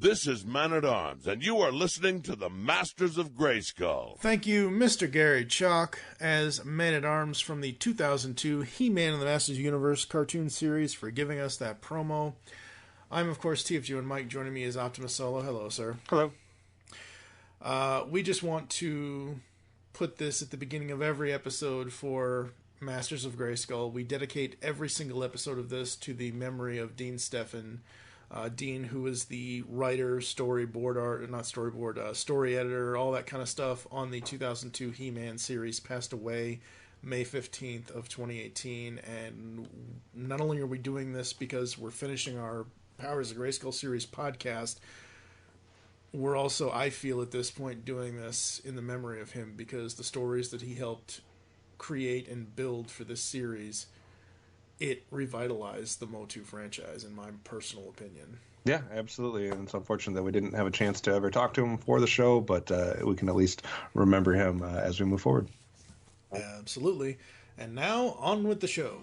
This is Man-at-Arms, and you are listening to the Masters of Grayskull. Thank you, Mr. Gary Chalk, as Man-at-Arms from the 2002 He-Man and the Masters Universe cartoon series, for giving us that promo. I'm, of course, TFG1Mike. Joining me is OptimusSolo. Hello, sir. Hello. We just want to put this at the beginning of every episode for Masters of Grayskull. We dedicate every single episode of this to the memory of Dean Stephan. Dean, who is the writer, story editor, all that kind of stuff on the 2002 He-Man series, passed away May 15th of 2018. And not only are we doing this because we're finishing our Powers of Grayskull series podcast, we're also, I feel at this point, doing this in the memory of him, because the stories that he helped create and build for this series, it revitalized the Motu franchise, in my personal opinion. Yeah, absolutely. And it's unfortunate that we didn't have a chance to ever talk to him for the show, but we can at least remember him as we move forward. Absolutely. And now, on with the show.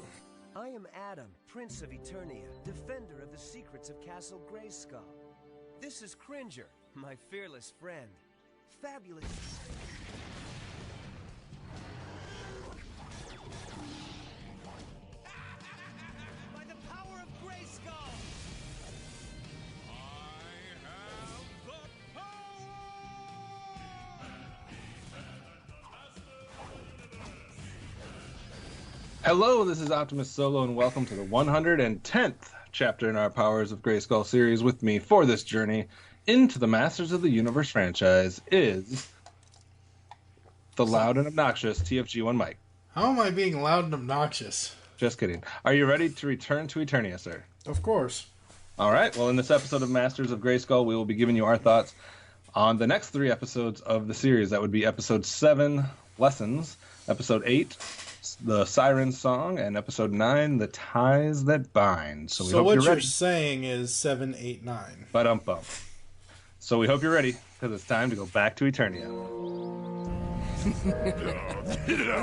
I am Adam, Prince of Eternia, defender of the secrets of Castle Grayskull. This is Cringer, my fearless friend. Fabulous. By the power of Grayskull! I have the power! Hello, this is OptimusSolo, and welcome to the 110th chapter in our Powers of Grayskull series. With me for this journey into the Masters of the Universe franchise is the loud and obnoxious TFG1Mike. How am I being loud and obnoxious? Just kidding. Are you ready to return to Eternia, sir? Of course. All right. Well, in this episode of Masters of Grayskull, we will be giving you our thoughts on the next 3 episodes of the series. That would be Episode 7, Lessons, Episode 8, the Sirens Song, and Episode 9, The Ties That Bind. So what you're saying is 7, 8, 9. Ba-dum-bum. So we hope you're ready, because it's time to go back to Eternia.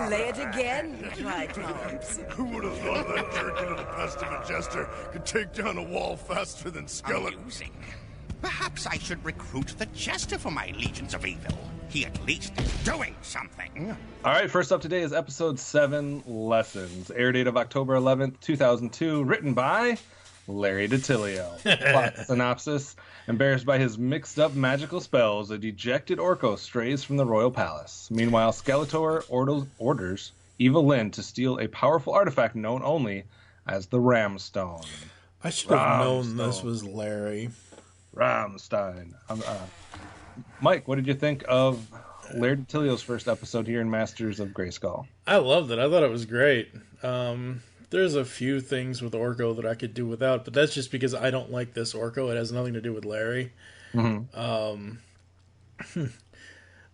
Lay it again, Tritonks. Who would have thought that jerk into the pest of a jester could take down a wall faster than Skeleton? Amusing. Perhaps I should recruit the jester for my legions of evil. He at least is doing something. All right, first up today is Episode 7, Lessons. Air date of October 11th, 2002. Written by Larry DiTillio. Plot synopsis. Embarrassed by his mixed-up magical spells, a dejected Orko strays from the royal palace. Meanwhile, Skeletor orders Evil Lyn to steal a powerful artifact known only as the Ramstone. I should have known this was Larry. Ramstein. Mike, what did you think of Larry DiTillio's first episode here in Masters of Grayskull? I loved it. I thought it was great. There's a few things with Orko that I could do without, but that's just because I don't like this Orko. It has nothing to do with Larry. Mm-hmm.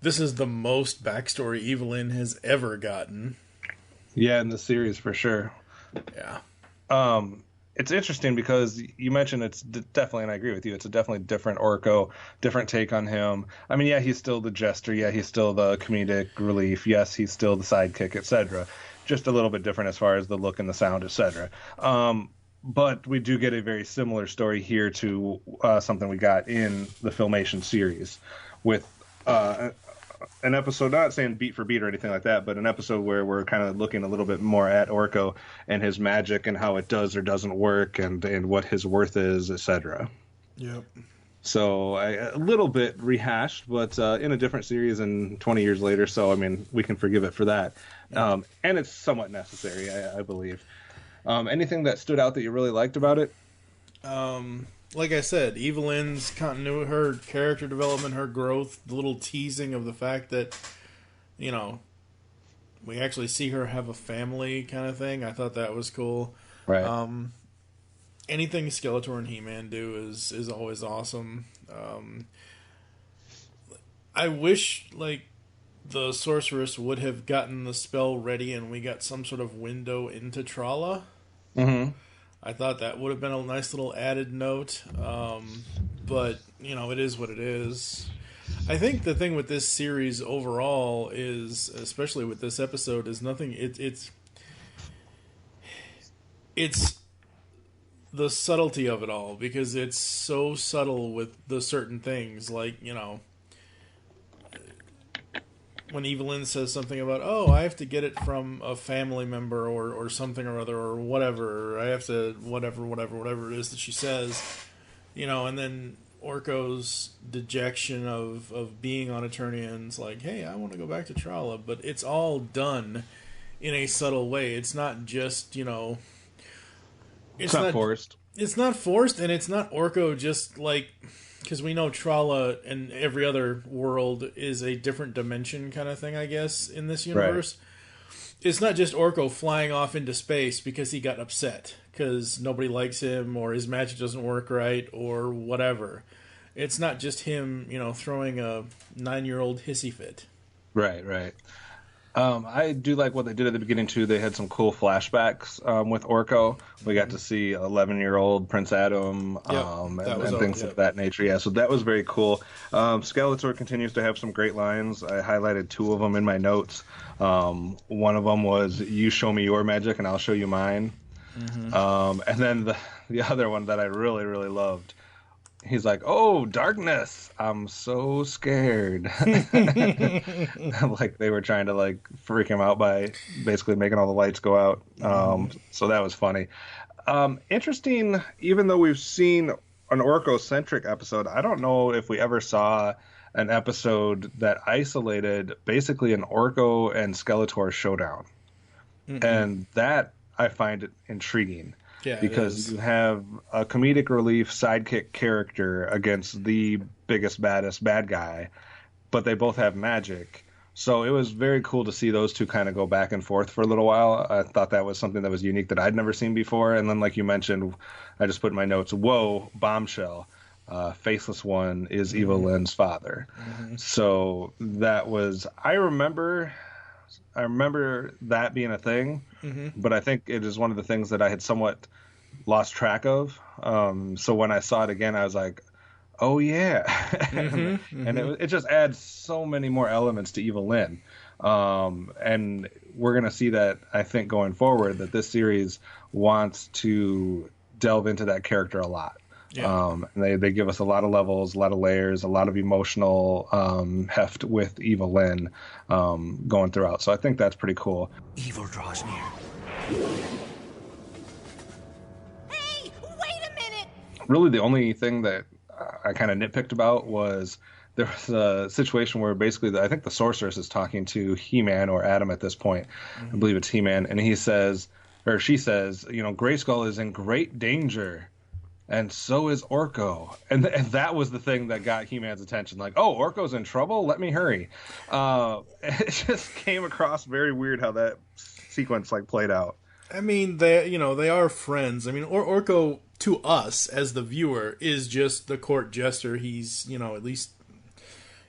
This is the most backstory Evil Lyn has ever gotten. Yeah, in the series for sure. Yeah. It's interesting because you mentioned it's definitely, and I agree with you, it's a definitely different Orko, different take on him. I mean, yeah, he's still the jester. Yeah, he's still the comedic relief. Yes, he's still the sidekick, etc. Just a little bit different as far as the look and the sound, etc. But we do get a very similar story here to something we got in the Filmation series with an episode, not saying beat for beat or anything like that, but an episode where we're kind of looking a little bit more at Orko and his magic and how it does or doesn't work and what his worth is, etc. Yep. So a little bit rehashed, but in a different series and 20 years later, so I mean, we can forgive it for that. And it's somewhat necessary, I believe. Anything that stood out that you really liked about it? Like I said, Evil Lyn's continuity, her character development, her growth, the little teasing of the fact that, you know, we actually see her have a family kind of thing. I thought that was cool. Right. Anything Skeletor and He-Man do is always awesome. I wish, like, the sorceress would have gotten the spell ready and we got some sort of window into Trala. Mm-hmm. I thought that would have been a nice little added note, but, you know, it is what it is. I think the thing with this series overall is, especially with this episode, is nothing. It's the subtlety of it all, because it's so subtle with the certain things, like, when Evelyn says something about, oh, I have to get it from a family member or something or other or whatever, or I have to whatever it is that she says, and then Orko's dejection of being on Eternian's like, hey, I want to go back to Trala, but it's all done in a subtle way. It's not just, it's not forced. It's not forced, and it's not Orko just like, because we know Trala and every other world is a different dimension kind of thing, I guess, in this universe. Right. It's not just Orko flying off into space because he got upset because nobody likes him or his magic doesn't work right or whatever. It's not just him, throwing a 9-year-old hissy fit. Right. I do like what they did at the beginning, too. They had some cool flashbacks with Orko. We got to see 11-year-old Prince Adam and things of that nature. Yeah, so that was very cool. Skeletor continues to have some great lines. I highlighted 2 of them in my notes. One of them was, you show me your magic and I'll show you mine. Mm-hmm. And then the other one that I really, really loved, he's like, oh, darkness, I'm so scared. Like they were trying to freak him out by basically making all the lights go out. So that was funny. Interesting, even though we've seen an Orko-centric episode, I don't know if we ever saw an episode that isolated basically an Orko and Skeletor showdown. Mm-mm. And that I find intriguing. Yeah, because you have a comedic relief sidekick character against the biggest, baddest bad guy, but they both have magic. So it was very cool to see those two kind of go back and forth for a little while. I thought that was something that was unique that I'd never seen before. And then, like you mentioned, I just put in my notes, whoa, bombshell. Faceless One is Evelyn's father. Mm-hmm. So that was, I remember that being a thing, but I think it is one of the things that I had somewhat lost track of. So when I saw it again, I was like, oh yeah. And it just adds so many more elements to Evelyn. And we're going to see that, I think, going forward, that this series wants to delve into that character a lot. Yeah. And they give us a lot of levels, a lot of layers, a lot of emotional heft with Evelyn going throughout. So I think that's pretty cool. Evil draws near. Hey, wait a minute! Really, the only thing that I kind of nitpicked about was there was a situation where basically I think the sorceress is talking to He-Man or Adam at this point. I believe it's He-Man, and he says, or she says, Grayskull is in great danger. And so is Orko. And that was the thing that got He-Man's attention. Like, oh, Orko's in trouble? Let me hurry. It just came across very weird how that sequence played out. I mean, they are friends. I mean, Orko, to us, as the viewer, is just the court jester. He's, at least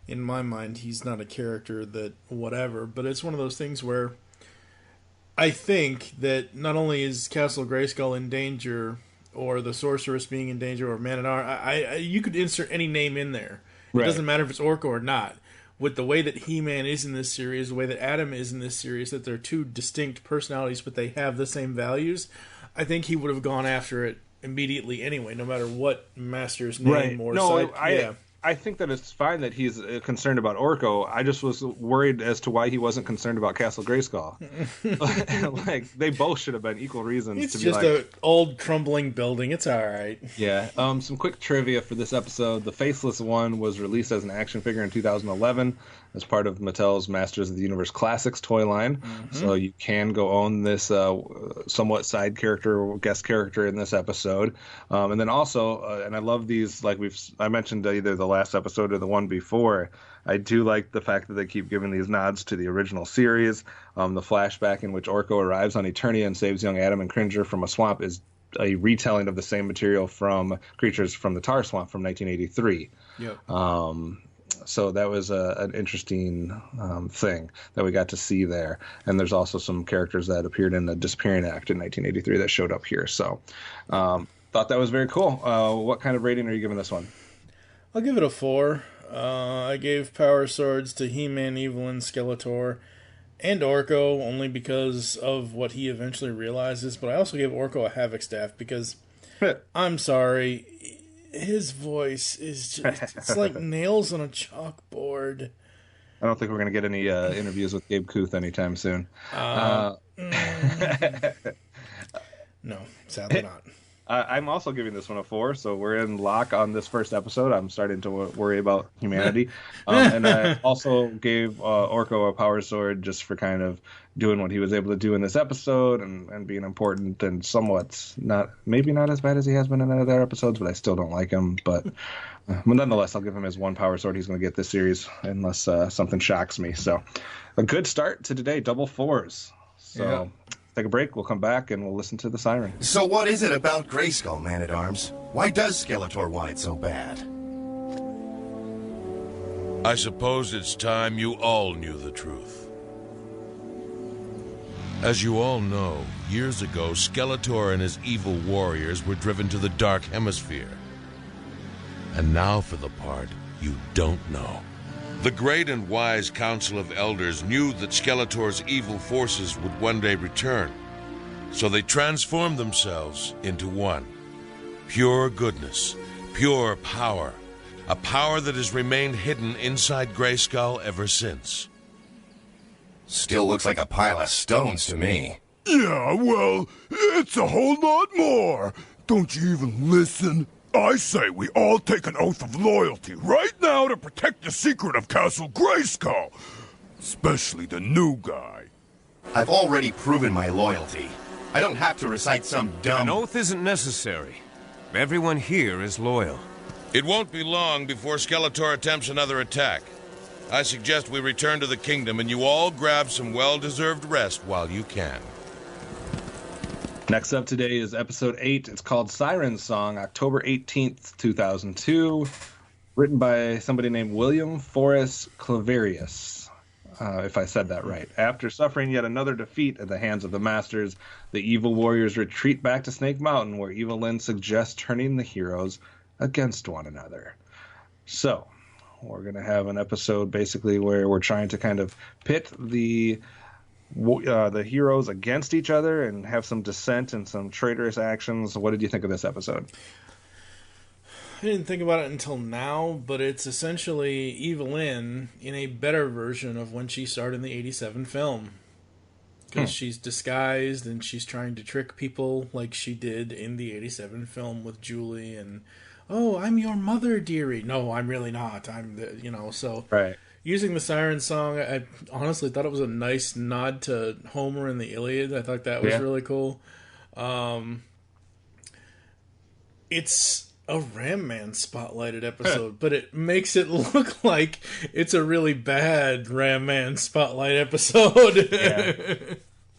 in my mind, he's not a character that whatever. But it's one of those things where I think that not only is Castle Grayskull in danger, or the sorceress being in danger, or Man-at-Arms, you could insert any name in there. It doesn't matter if it's Orko or not. With the way that He-Man is in this series, the way that Adam is in this series, that they're two distinct personalities, but they have the same values, I think he would have gone after it immediately anyway, no matter what Master's name or side. I think that it's fine that he's concerned about Orko. I just was worried as to why he wasn't concerned about Castle Grayskull. They both should have been equal reasons. It's to just be an old crumbling building. It's all right. Yeah. Some quick trivia for this episode. The Faceless One was released as an action figure in 2011 as part of Mattel's Masters of the Universe Classics toy line. So you can go own this somewhat side character, guest character in this episode. And then also, and I love these, I mentioned either the last episode or the one before, I do like the fact that they keep giving these nods to the original series. The flashback in which Orko arrives on Eternia and saves young Adam and Cringer from a swamp is a retelling of the same material from Creatures from the Tar Swamp from 1983. Yep. So that was an interesting thing that we got to see there. And there's also some characters that appeared in the Disappearing Act in 1983 that showed up here. So thought that was very cool. What kind of rating are you giving this one? I'll give it a 4. I gave Power Swords to He-Man, Evelyn, Skeletor, and Orko only because of what he eventually realizes. But I also gave Orko a Havoc Staff because I'm sorry. His voice is just, it's like nails on a chalkboard. I don't think we're going to get any interviews with Gabe Kuth anytime soon. No, sadly not. I'm also giving this one a 4, so we're in lock on this first episode. I'm starting to worry about humanity. And I also gave Orko a power sword just for kind of doing what he was able to do in this episode and being important and somewhat maybe not as bad as he has been in other episodes, but I still don't like him. But nonetheless, I'll give him his 1 power sword he's going to get this series unless something shocks me. So a good start to today, double 4s. So... Yeah. Take a break, we'll come back, and we'll listen to the siren. So what is it about Grayskull, Man-at-Arms? Why does Skeletor want it so bad? I suppose it's time you all knew the truth. As you all know, years ago, Skeletor and his evil warriors were driven to the Dark Hemisphere. And now for the part you don't know. The great and wise Council of Elders knew that Skeletor's evil forces would one day return, so they transformed themselves into one. Pure goodness, pure power, a power that has remained hidden inside Grayskull ever since. Still looks like a pile of stones to me. Yeah, well, it's a whole lot more. Don't you even listen? I say we all take an oath of loyalty right now to protect the secret of Castle Grayskull. Especially the new guy. I've already proven my loyalty. I don't have to recite some dumb... An oath isn't necessary. Everyone here is loyal. It won't be long before Skeletor attempts another attack. I suggest we return to the kingdom and you all grab some well-deserved rest while you can. Next up today is episode 8. It's called Sirens Song, October 18th, 2002. Written by somebody named William Forrest Claverius, if I said that right. After suffering yet another defeat at the hands of the Masters, the evil warriors retreat back to Snake Mountain, where Evil Lyn suggests turning the heroes against one another. So, we're going to have an episode basically where we're trying to kind of pit the heroes against each other and have some dissent and some traitorous actions. What did you think of this episode? I didn't think about it until now, but it's essentially Evil Lyn in a better version of when she starred in the 87 film. Because she's disguised and she's trying to trick people like she did in the 87 film with Julie and, oh, I'm your mother, dearie. No, I'm really not. I'm the, so... Right. Using the Siren Song, I honestly thought it was a nice nod to Homer and the Iliad. I thought that was really cool. It's a Ram Man spotlighted episode, but it makes it look like it's a really bad Ram Man spotlight episode. Yeah,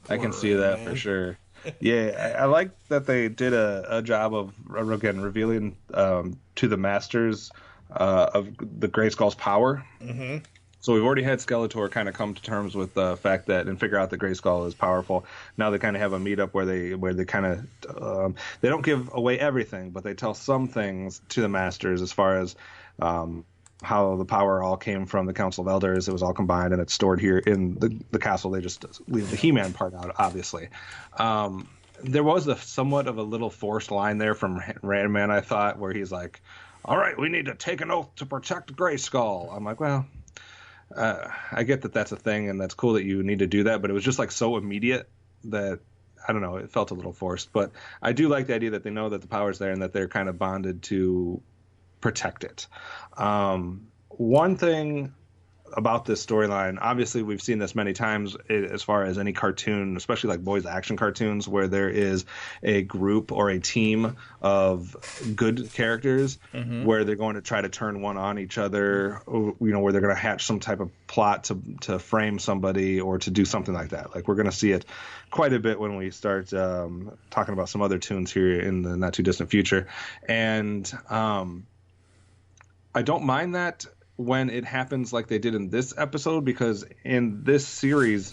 I can see that for sure. Yeah, I like that they did a job of, again, revealing to the Masters of the Grayskull's power. Mm-hmm. So we've already had Skeletor kind of come to terms with the fact that and figure out that Grayskull is powerful. Now they kind of have a meetup where they kind of they don't give away everything, but they tell some things to the Masters as far as how the power all came from the Council of Elders. It was all combined and it's stored here in the castle. They just leave the He-Man part out, obviously. There was somewhat of a little forced line there from Ram Man, I thought, where he's like, all right, we need to take an oath to protect Grayskull. I'm like, well, I get that that's a thing and that's cool that you need to do that, but it was just like so immediate that, I don't know, it felt a little forced. But I do like the idea that they know that the power's there and that they're kind of bonded to protect it. One thing about this storyline, obviously we've seen this many times as far as any cartoon, especially like boys action cartoons, where there is a group or a team of good characters where they're going to try to turn one on each other, where they're going to hatch some type of plot to frame somebody or to do something like that. Like we're going to see it quite a bit when we start talking about some other tunes here in the not too distant future. And I don't mind that when it happens like they did in this episode, because in this series,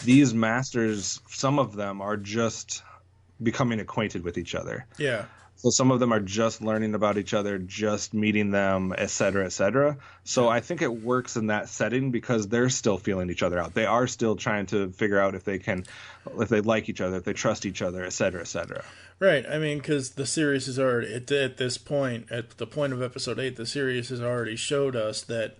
these masters, some of them are just becoming acquainted with each other. Yeah. So some of them are just learning about each other, just meeting them, et cetera, et cetera. So I think it works in that setting because they're still feeling each other out. They are still trying to figure out if they like each other, if they trust each other, et cetera, et cetera. Right. I mean, because the series is already, at this point, at the point of episode 8, the series has already showed us that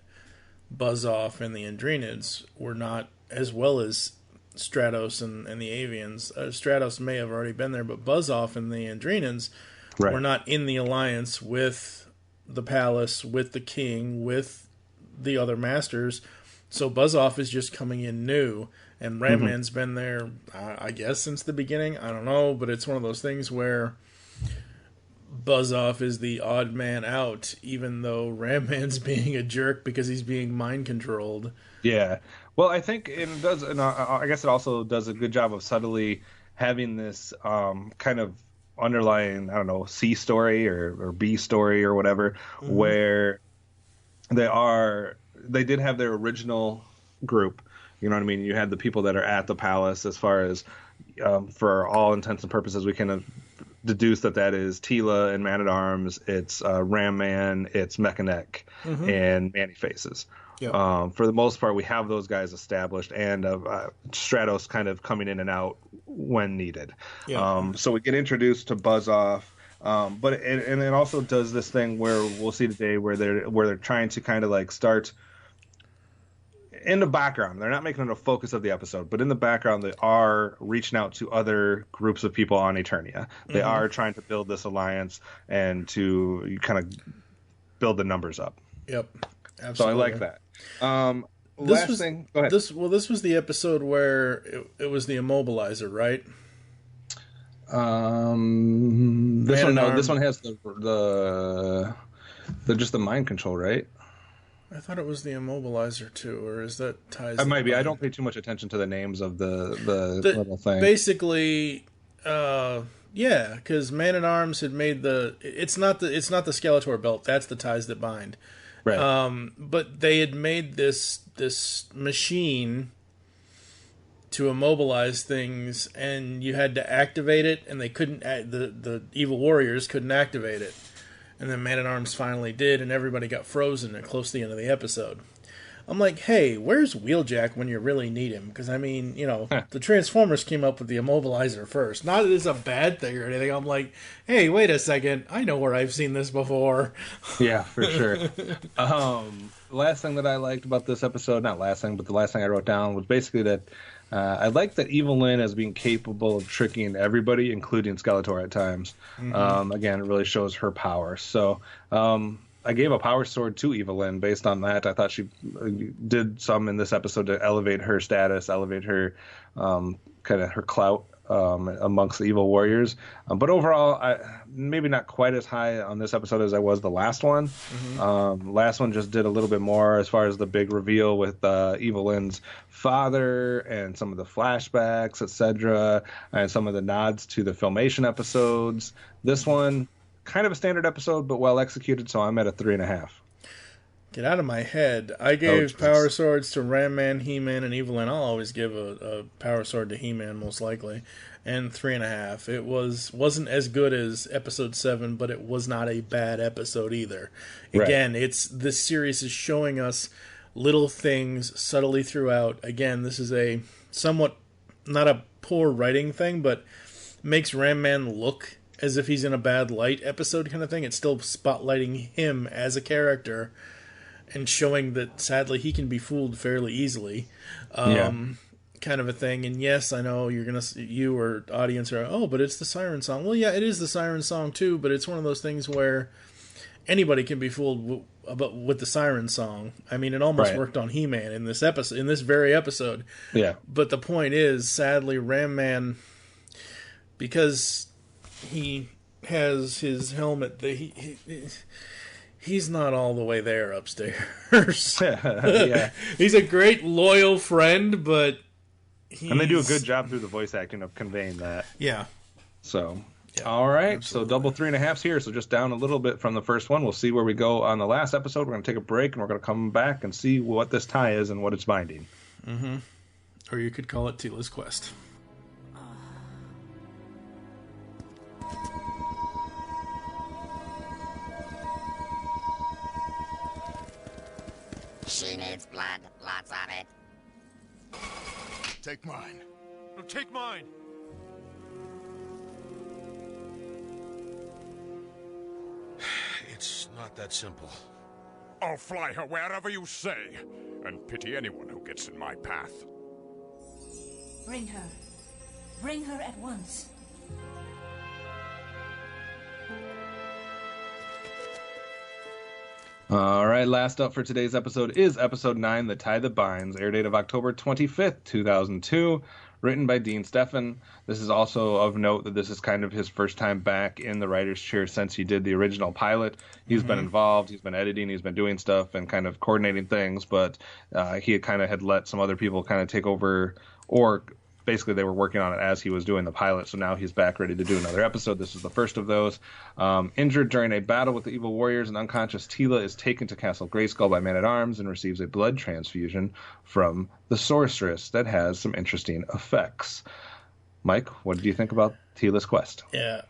Buzz-Off and the Andrenids were not, as well as Stratos and the Avians. Stratos may have already been there, but Buzz-Off and the Andrenids were not in the alliance with the palace, with the king, with the other masters. So Buzz-Off is just coming in new, and Ram Man's been there, I guess, since the beginning. I don't know, but it's one of those things where Buzz-Off is the odd man out, even though Ram Man's being a jerk because he's being mind controlled. Yeah. Well, I think it does, and I guess it also does a good job of subtly having this kind of underlying, I don't know, C story or B story or whatever, where they did have their original group. You know what I mean? You had the people that are at the palace, as far as for all intents and purposes, we can deduce that is Tila and Man-at-Arms, it's Ram Man, it's Mechanic, and Man-E-Faces. Yep. For the most part, we have those guys established, and Stratos kind of coming in and out when needed. Yep. So we get introduced to Buzz-Off, but it also does this thing where we'll see today where they're trying to kind of like start in the background. They're not making it a focus of the episode, but in the background, they are reaching out to other groups of people on Eternia. They are trying to build this alliance and to kind of build the numbers up. Yep. Absolutely. So I like that. Last thing. Go ahead. This was the episode where it was the immobilizer, right? This one has the just the mind control, right? I thought it was the immobilizer too, or is that ties? It might be. I don't pay too much attention to the names of the little thing. Basically, yeah, because Man-at-Arms had made it's not the Skeletor belt. That's the ties that bind. Right. But they had made this machine to immobilize things, and you had to activate it, and they couldn't. The evil warriors couldn't activate it, and then Man-at-Arms finally did, and everybody got frozen at close to the end of the episode. I'm like, hey, where's Wheeljack when you really need him? Because, I mean, the Transformers came up with the immobilizer first. Not that it's a bad thing or anything. I'm like, hey, wait a second. I know where I've seen this before. Yeah, for sure. Last thing that I liked about this episode, not last thing, but the last thing I wrote down was basically that I like that Evil Lynn as being capable of tricking everybody, including Skeletor at times. Again, it really shows her power. So, I gave a power sword to Evil Lynn based on that. I thought she did some in this episode to elevate her status, elevate her kind of her clout amongst the evil warriors. But overall, maybe not quite as high on this episode as I was the last one. Last one just did a little bit more as far as the big reveal with Evil Lynn's father and some of the flashbacks, etc., and some of the nods to the Filmation episodes. This one, kind of a standard episode, but well executed, so I'm at a 3.5. Get out of my head. I gave power swords to Ram Man, He-Man, and Evil Lynn. I'll always give a power sword to He-Man, most likely. And 3.5. It wasn't as good as episode 7, but it was not a bad episode either. Again, this series is showing us little things subtly throughout. Again, this is a somewhat, not a poor writing thing, but makes Ram Man look as if he's in a bad light episode kind of thing. It's still spotlighting him as a character and showing that, sadly, he can be fooled fairly easily. Kind of a thing. And yes, I know you or audience are, but it's the Siren Song. Well, yeah, it is the Siren Song too, but it's one of those things where anybody can be fooled with the Siren Song. I mean, it almost worked on He-Man in this episode, in this very episode. Yeah. But the point is, sadly, Ram Man, because he has his helmet, he's not all the way there upstairs. He's a great loyal friend, but and they do a good job through the voice acting of conveying that. So all right, absolutely. So double 3.5s here, so just down a little bit from the first one. We'll see where we go on the last episode. We're going to take a break, and we're going to come back and see what this tie is and what it's binding. Or you could call it Tila's Quest. She needs blood, lots of it. Take mine. No, take mine. It's not that simple. I'll fly her wherever you say, and pity anyone who gets in my path. Bring her. Bring her at once. All right, last up for today's episode is episode 9, The Tie That Binds, air date of October 25th, 2002, written by Dean Steffen. This is also of note that this is kind of his first time back in the writer's chair since he did the original pilot. He's been involved, he's been editing, he's been doing stuff and kind of coordinating things, but he had let some other people kind of take over, or basically they were working on it as he was doing the pilot, so now he's back ready to do another episode. This is the first of those. Injured during a battle with the evil warriors, an unconscious Tila is taken to Castle Grayskull by Man-at-Arms and receives a blood transfusion from the sorceress that has some interesting effects. Mike, what did you think about Tila's quest? Yeah,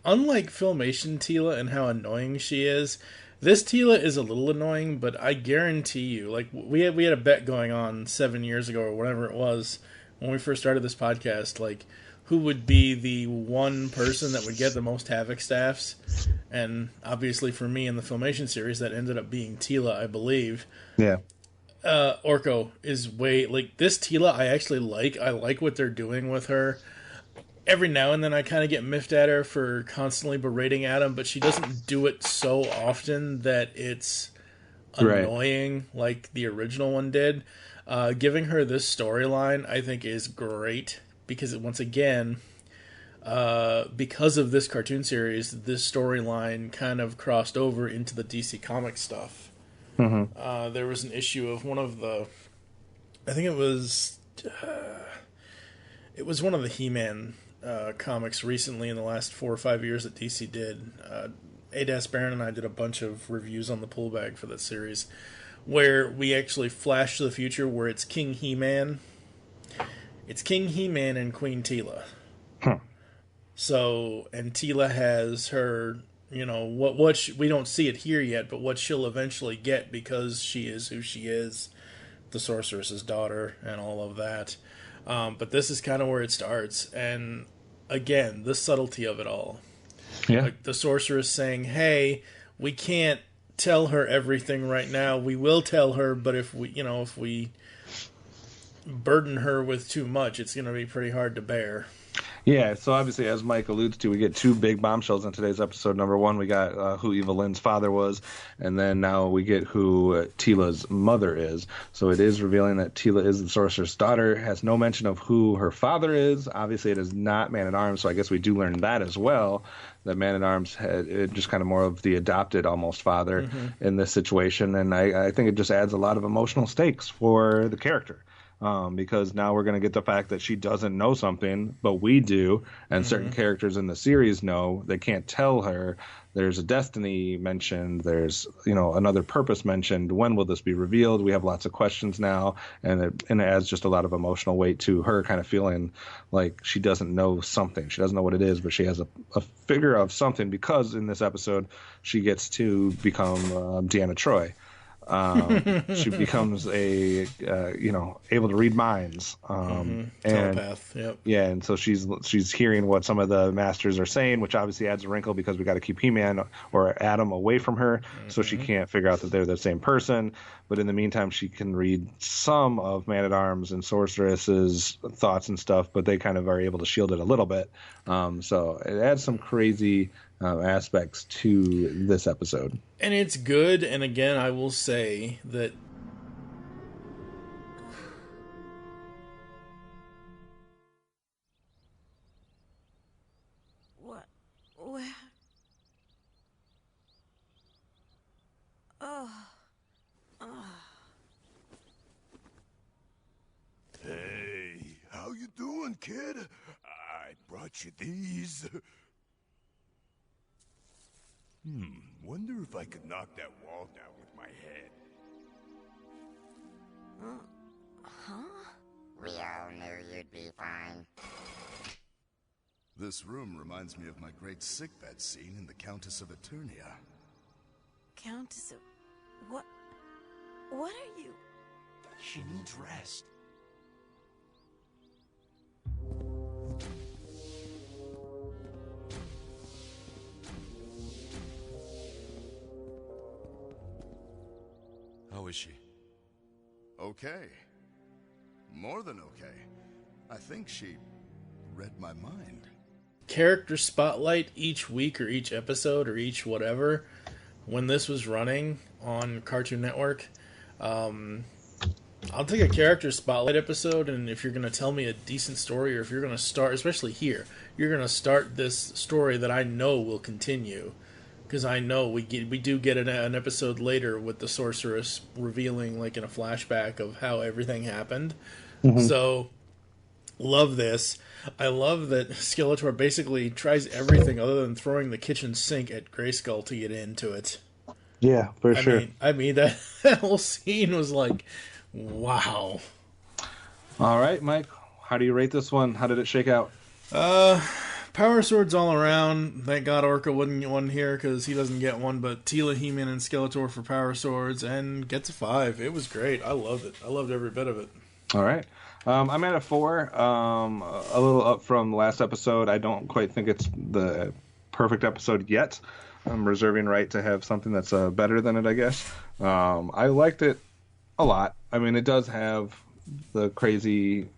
unlike Filmation Tila and how annoying she is, this Tila is a little annoying, but I guarantee you, like, we had a bet going on 7 years ago or whatever it was when we first started this podcast, like, who would be the one person that would get the most Havoc staffs, and obviously for me in the Filmation series, that ended up being Tila, I believe. Yeah. Orko is way, like, this Tila I actually like. I like what they're doing with her. Every now and then I kind of get miffed at her for constantly berating Adam, but she doesn't do it so often that it's annoying like the original one did. Giving her this storyline, I think, is great because, once again, because of this cartoon series, this storyline kind of crossed over into the DC Comics stuff. There was an issue of one of the, I think it was one of the He-Man comics recently in the last 4 or 5 years that DC did. Adas Baron and I did a bunch of reviews on the pull bag for that series, where we actually flash to the future where it's King He-Man. It's King He-Man and Queen Tila. So, and Tila has her, you know, we don't see it here yet, but what she'll eventually get because she is who she is, the sorceress's daughter and all of that. But this is kind of where it starts, and again, the subtlety of it all. Yeah. Like the sorceress saying, "Hey, we can't tell her everything right now. We will tell her, but if we burden her with too much, it's going to be pretty hard to bear." Yeah, so obviously, as Mike alludes to, we get 2 big bombshells in today's episode. Number 1, we got who Evelyn's father was, and then now we get who Tila's mother is. So it is revealing that Tila is the sorcerer's daughter, has no mention of who her father is. Obviously, it is not Man-at-Arms, so I guess we do learn that as well, that Man-at-Arms had just kind of more of the adopted almost father in this situation, and I think it just adds a lot of emotional stakes for the character. Because now we're going to get the fact that she doesn't know something, but we do, and certain characters in the series know. They can't tell her. There's a destiny mentioned. There's, another purpose mentioned. When will this be revealed? We have lots of questions now, and it adds just a lot of emotional weight to her kind of feeling like she doesn't know something. She doesn't know what it is, but she has a figure of something because in this episode she gets to become Deanna Troi. She becomes able to read minds, and telepath. Yep. Yeah, and so she's hearing what some of the masters are saying, which obviously adds a wrinkle because we got to keep He-Man or Adam away from her, so she can't figure out that they're the same person. But in the meantime, she can read some of Man-at-Arms and Sorceress's thoughts and stuff, but they kind of are able to shield it a little bit. So it adds some crazy aspects to this episode. And it's good, and again, I will say that What? Where? Oh. Hey, how you doing, kid? I brought you these. Wonder if I could knock that wall down with my head. Huh? We all knew you'd be fine. This room reminds me of my great sickbed scene in The Countess of Eternia. Countess of... what? What are you? She needs rest. How is she? Okay. More than okay. I think she read my mind. Character spotlight each week or each episode or each whatever. When this was running on Cartoon Network, I'll take a character spotlight episode, and if you're going to tell me a decent story, or if you're going to start, especially here, you're going to start this story that I know will continue. Because I know we do get an episode later with the sorceress revealing, like in a flashback, of how everything happened. Mm-hmm. So, love this. I love that Skeletor basically tries everything other than throwing the kitchen sink at Grayskull to get into it. Yeah, for sure. I mean that whole scene was like, wow. All right, Mike, how do you rate this one? How did it shake out? Power swords all around. Thank God Orca wouldn't get one here because he doesn't get one. But Teela, He-Man, and Skeletor for power swords and gets a 5. It was great. I loved it. I loved every bit of it. All right. I'm at a 4. A little up from the last episode. I don't quite think it's the perfect episode yet. I'm reserving right to have something that's better than it, I guess. I liked it a lot. I mean, it does have the crazy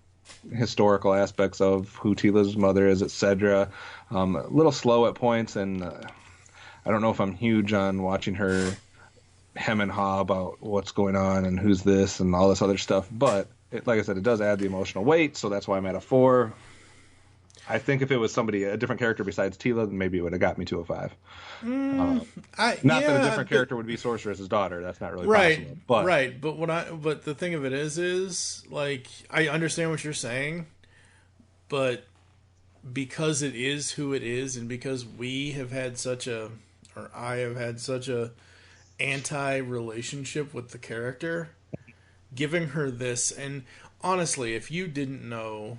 historical aspects of who Teela's mother is, etc. A little slow at points, and I don't know if I'm huge on watching her hem and haw about what's going on and who's this and all this other stuff, but like I said, it does add the emotional weight, so that's why I'm at a 4. I think if it was a different character besides Teela, then maybe it would have got me to a 5. Not that a different character would be Sorceress's daughter. That's not really possible. But right. But the thing of it is like, I understand what you're saying, but because it is who it is, and because I have had such a anti-relationship with the character, giving her this, and honestly, if you didn't know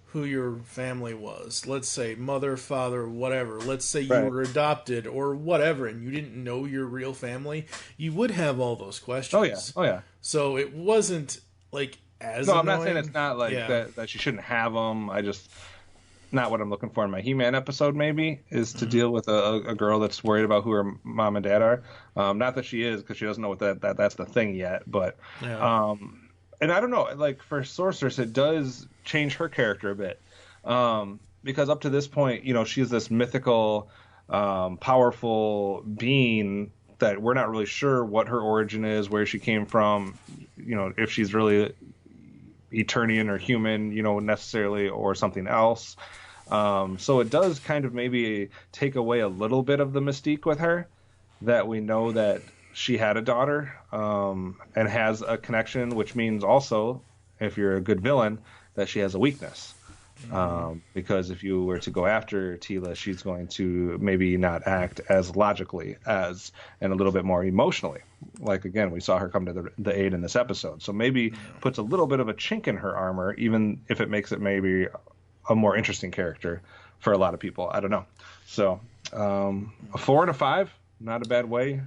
who your family was, let's say mother, father, whatever, let's say you were adopted or whatever, and you didn't know your real family, you would have all those questions. Oh yeah. So it wasn't like as no, annoying. I'm not saying it's not like that she shouldn't have them. I just, not what I'm looking for in my He-Man episode, maybe, is to deal with a girl that's worried about who her mom and dad are. Not that she is, because she doesn't know what that's the thing yet, but and I don't know, like for Sorceress, it does change her character a bit, because up to this point, she's this mythical, powerful being that we're not really sure what her origin is, where she came from, if she's really Eternian or human, necessarily, or something else. So it does kind of maybe take away a little bit of the mystique with her, that we know that she had a daughter, and has a connection, which means also, if you're a good villain, that she has a weakness. Because if you were to go after Teela, she's going to maybe not act as logically and a little bit more emotionally. Like, again, we saw her come to the aid in this episode. So maybe puts a little bit of a chink in her armor, even if it makes it maybe a more interesting character for a lot of people. I don't know. So a 4 and a 5, not a bad way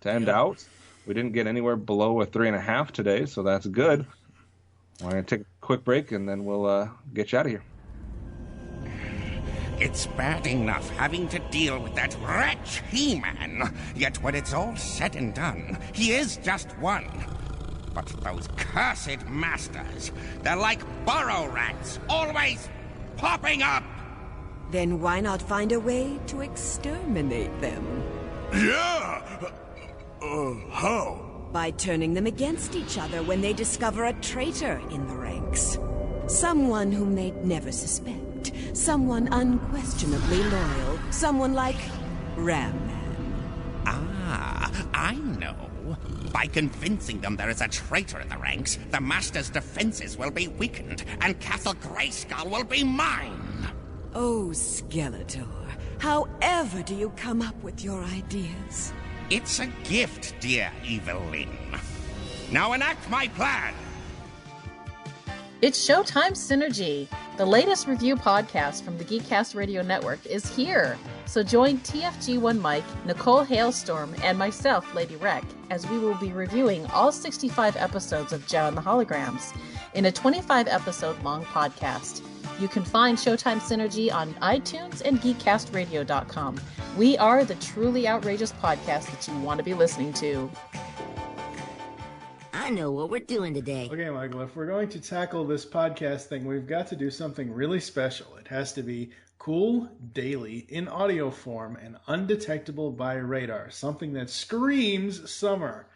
to end out. We didn't get anywhere below a 3.5 today, so that's good. We're going to take a quick break, and then we'll get you out of here. It's bad enough having to deal with that wretch He-Man, yet when it's all said and done, he is just one. But those cursed masters, they're like burrow rats, always popping up! Then why not find a way to exterminate them? Yeah! How? By turning them against each other when they discover a traitor in the ranks. Someone whom they'd never suspect. Someone unquestionably loyal. Someone like Ram Man. Ah, I know. By convincing them there is a traitor in the ranks, the Master's defenses will be weakened, and Castle Grayskull will be mine. Oh, Skeletor, however do you come up with your ideas? It's a gift, dear Evelyn. Now enact my plan! It's Showtime Synergy. The latest review podcast from the GeekCast Radio Network is here. So join TFG1Mike, Nicole Hailstorm, and myself, Lady Wreck, as we will be reviewing all 65 episodes of Joe and the Holograms in a 25-episode-long podcast. You can find Showtime Synergy on iTunes and GeekCastRadio.com. We are the truly outrageous podcast that you want to be listening to. I know what we're doing today. Okay, Michael, if we're going to tackle this podcast thing, we've got to do something really special. It has to be cool, daily, in audio form, and undetectable by radar. Something that screams summer.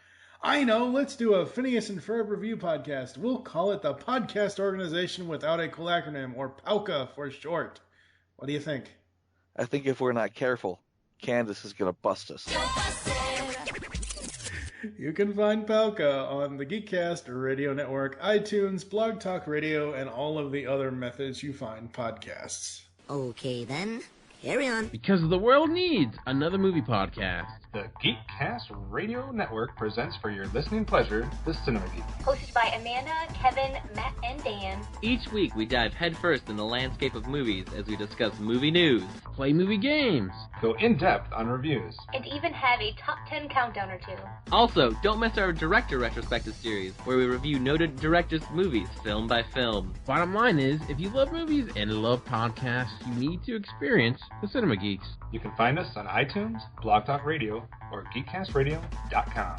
I know, let's do a Phineas and Ferb review podcast. We'll call it the Podcast Organization Without a Cool Acronym, or POWCA for short. What do you think? I think if we're not careful, Candace is going to bust us. You can find POWCA on the GeekCast Radio Network, iTunes, Blog Talk Radio, and all of the other methods you find podcasts. Okay then, carry on. Because the world needs another movie podcast. The GeekCast Radio Network presents for your listening pleasure the Cinema Geek. Hosted by Amanda, Kevin, Matt, and Dan. Each week we dive headfirst in the landscape of movies as we discuss movie news, play movie games, go in-depth on reviews, and even have a top 10 countdown or two. Also, don't miss our director retrospective series, where we review noted directors' movies film by film. Bottom line is, if you love movies and love podcasts, you need to experience the Cinema Geeks. You can find us on iTunes, Blog Talk Radio, or GeekCastRadio.com.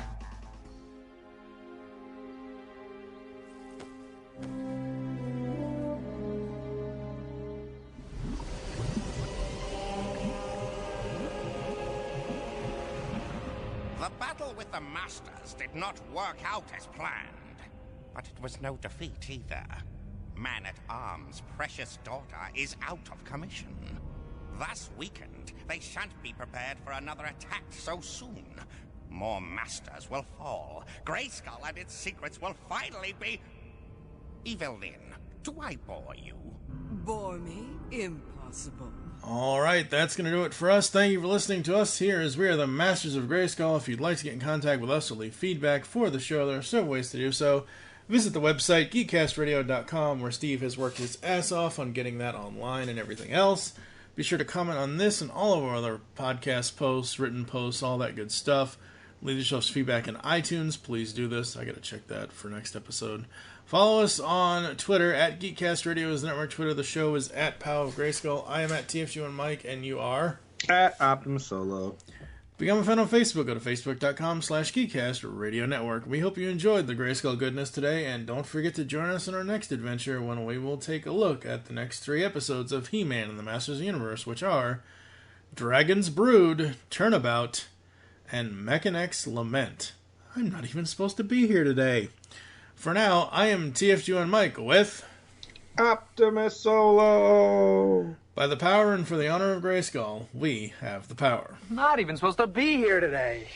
The battle with the Masters did not work out as planned, but it was no defeat either. Man-at-Arms' precious daughter is out of commission. Thus weakened, they shan't be prepared for another attack so soon. More Masters will fall. Grayskull and its secrets will finally be... Evelyn, do I bore you? Bore me? Impossible. All right, that's going to do it for us. Thank you for listening to us here as we are the Masters of Grayskull. If you'd like to get in contact with us or leave feedback for the show, there are several ways to do so. Visit the website, geekcastradio.com, where Steve has worked his ass off on getting that online and everything else. Be sure to comment on this and all of our other podcast posts, written posts, all that good stuff. Leave yourselves feedback in iTunes. Please do this. I got to check that for next episode. Follow us on Twitter, at GeekCast Radio is the network Twitter. The show is at Powers of Grayskull. I am at TFG1Mike, and you are? At OptimusSolo. Become a fan on Facebook. Go to facebook.com/GeekCast Radio Network. We hope you enjoyed the Grayskull goodness today, and don't forget to join us in our next adventure when we will take a look at the next 3 episodes of He-Man and the Masters of the Universe, which are Dragon's Brood, Turnabout, and Mechanex's Lament. I'm not even supposed to be here today. For now, I am TFG1Mike with... OptimusSolo! By the power and for the honor of Grayskull, we have the power. Not even supposed to be here today.